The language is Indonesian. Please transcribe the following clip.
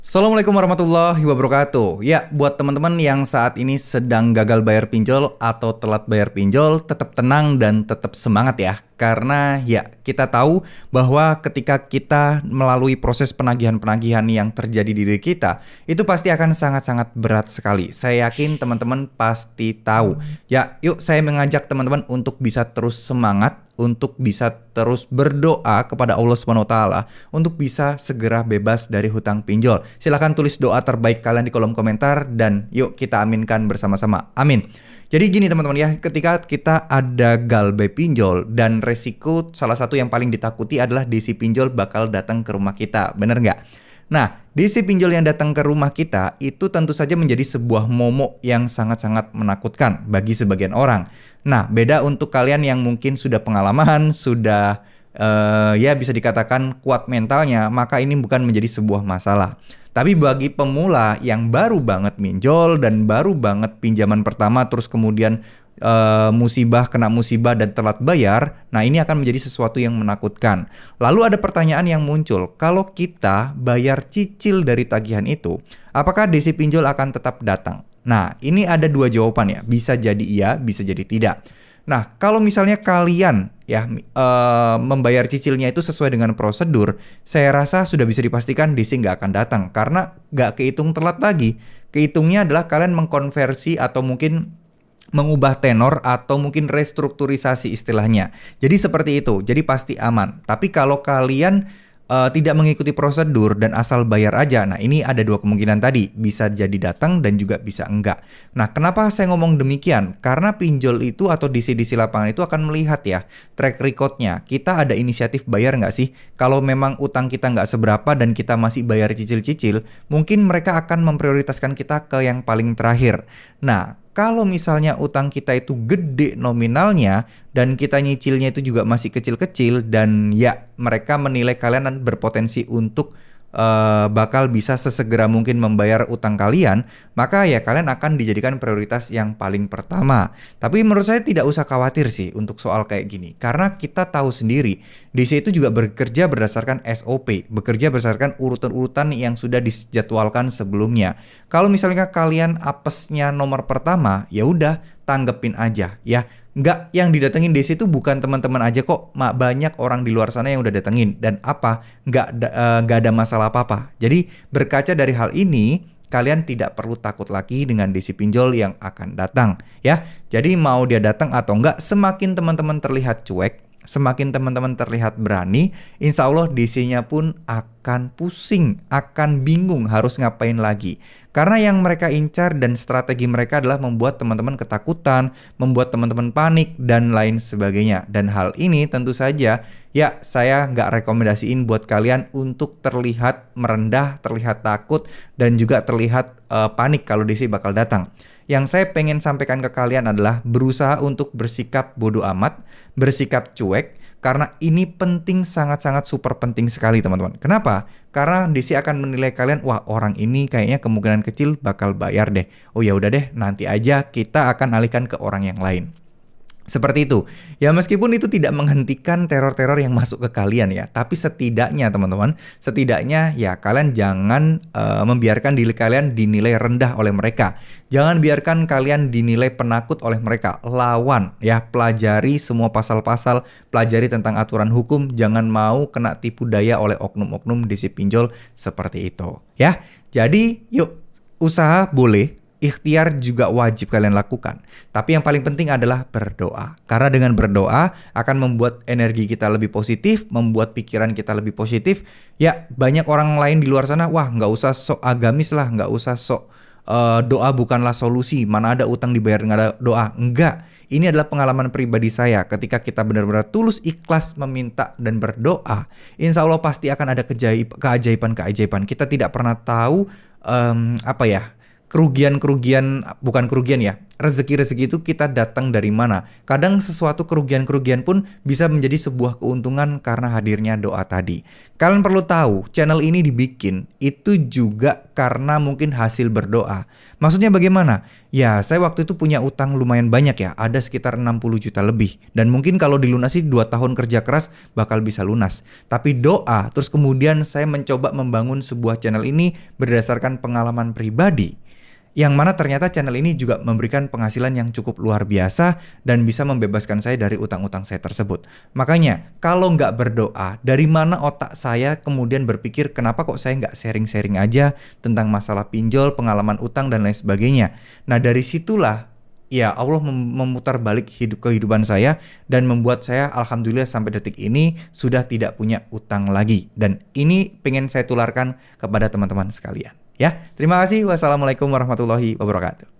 Assalamualaikum warahmatullahi wabarakatuh. Ya, buat teman-teman yang saat ini sedang gagal bayar pinjol atau telat bayar pinjol, tetap tenang dan tetap semangat ya. Karena ya, kita tahu bahwa ketika kita melalui proses penagihan-penagihan yang terjadi di diri kita, itu pasti akan sangat-sangat berat sekali. Saya yakin teman-teman pasti tahu. Ya, yuk saya mengajak teman-teman untuk bisa terus semangat, untuk bisa terus berdoa kepada Allah Subhanahu wa taala untuk bisa segera bebas dari hutang pinjol. Silahkan tulis doa terbaik kalian di kolom komentar dan yuk kita aminkan bersama-sama. Amin. Jadi gini teman-teman ya, ketika kita ada galbay pinjol dan resiko salah satu yang paling ditakuti adalah DC pinjol bakal datang ke rumah kita. Bener nggak? Nah, DC pinjol yang datang ke rumah kita itu tentu saja menjadi sebuah momok yang sangat-sangat menakutkan bagi sebagian orang. Nah, beda untuk kalian yang mungkin sudah pengalaman, sudah ya bisa dikatakan kuat mentalnya, maka ini bukan menjadi sebuah masalah. Tapi bagi pemula yang baru banget minjol dan baru banget pinjaman pertama terus kemudian kena musibah dan telat bayar, nah ini akan menjadi sesuatu yang menakutkan. Lalu ada pertanyaan yang muncul, kalau kita bayar cicil dari tagihan itu, apakah DC pinjol akan tetap datang? Nah, ini ada dua jawaban ya, bisa jadi iya, bisa jadi tidak. Nah, kalau misalnya kalian ya membayar cicilnya itu sesuai dengan prosedur, saya rasa sudah bisa dipastikan DC nggak akan datang karena nggak kehitung telat lagi. Kehitungnya adalah kalian mengkonversi atau mungkin mengubah tenor atau mungkin restrukturisasi istilahnya. Jadi seperti itu, jadi pasti aman. Tapi kalau kalian tidak mengikuti prosedur dan asal bayar aja, nah ini ada dua kemungkinan tadi, bisa jadi datang dan juga bisa enggak. Nah, kenapa saya ngomong demikian? Karena pinjol itu atau DC-DC lapangan itu akan melihat ya track recordnya. Kita ada inisiatif bayar nggak sih? Kalau memang utang kita nggak seberapa dan kita masih bayar cicil-cicil, mungkin mereka akan memprioritaskan kita ke yang paling terakhir. Nah, kalau misalnya utang kita itu gede nominalnya dan kita nyicilnya itu juga masih kecil-kecil dan ya mereka menilai kalian berpotensi untuk bakal bisa sesegera mungkin membayar utang kalian, maka ya kalian akan dijadikan prioritas yang paling pertama. Tapi menurut saya tidak usah khawatir sih untuk soal kayak gini, karena kita tahu sendiri DC itu juga bekerja berdasarkan SOP, bekerja berdasarkan urutan-urutan yang sudah dijadwalkan sebelumnya. Kalau misalnya kalian apesnya nomor pertama, ya udah tanggepin aja ya. Nggak, yang didatengin DC itu bukan teman-teman aja kok, banyak orang di luar sana yang udah datengin dan nggak ada masalah apa-apa. Jadi berkaca dari hal ini, kalian tidak perlu takut lagi dengan DC pinjol yang akan datang ya. Jadi mau dia datang atau enggak, semakin teman-teman terlihat cuek, semakin teman-teman terlihat berani, insya Allah DC-nya pun akan pusing, akan bingung harus ngapain lagi. Karena yang mereka incar dan strategi mereka adalah membuat teman-teman ketakutan, membuat teman-teman panik, dan lain sebagainya. Dan hal ini tentu saja, ya saya nggak rekomendasiin buat kalian untuk terlihat merendah, terlihat takut, dan juga terlihat panik kalau DC bakal datang. Yang saya pengen sampaikan ke kalian adalah berusaha untuk bersikap bodo amat, bersikap cuek, karena ini penting, sangat-sangat super penting sekali teman-teman. Kenapa? Karena DC akan menilai kalian, wah orang ini kayaknya kemungkinan kecil bakal bayar deh. Oh ya udah deh, nanti aja kita akan alihkan ke orang yang lain. Seperti itu. Ya meskipun itu tidak menghentikan teror-teror yang masuk ke kalian ya, tapi setidaknya teman-teman, setidaknya ya kalian jangan membiarkan diri kalian dinilai rendah oleh mereka. Jangan biarkan kalian dinilai penakut oleh mereka. Lawan ya, pelajari semua pasal-pasal, pelajari tentang aturan hukum, jangan mau kena tipu daya oleh oknum-oknum DC pinjol seperti itu ya. Jadi yuk, usaha boleh, ikhtiar juga wajib kalian lakukan. Tapi yang paling penting adalah berdoa. Karena dengan berdoa akan membuat energi kita lebih positif, membuat pikiran kita lebih positif. Ya banyak orang lain di luar sana, wah nggak usah sok agamis lah, nggak usah sok doa bukanlah solusi. Mana ada utang dibayar nggak ada doa. Enggak. Ini adalah pengalaman pribadi saya. Ketika kita benar-benar tulus ikhlas meminta dan berdoa, insya Allah pasti akan ada keajaiban-keajaiban. Kita tidak pernah tahu kerugian-kerugian, bukan kerugian ya, rezeki-rezeki itu kita datang dari mana. Kadang sesuatu kerugian-kerugian pun bisa menjadi sebuah keuntungan karena hadirnya doa tadi. Kalian perlu tahu, channel ini dibikin itu juga karena mungkin hasil berdoa. Maksudnya bagaimana? Ya, saya waktu itu punya utang lumayan banyak ya, ada sekitar 60 juta lebih. Dan mungkin kalau dilunasi 2 tahun kerja keras bakal bisa lunas. Tapi doa, terus kemudian saya mencoba membangun sebuah channel ini berdasarkan pengalaman pribadi. Yang mana ternyata channel ini juga memberikan penghasilan yang cukup luar biasa dan bisa membebaskan saya dari utang-utang saya tersebut. Makanya, kalau nggak berdoa, dari mana otak saya kemudian berpikir kenapa kok saya nggak sharing-sharing aja tentang masalah pinjol, pengalaman utang, dan lain sebagainya. Nah, dari situlah ya Allah memutar balik kehidupan saya dan membuat saya alhamdulillah sampai detik ini sudah tidak punya utang lagi. Dan ini pengen saya tularkan kepada teman-teman sekalian. Ya, terima kasih. Wassalamualaikum warahmatullahi wabarakatuh.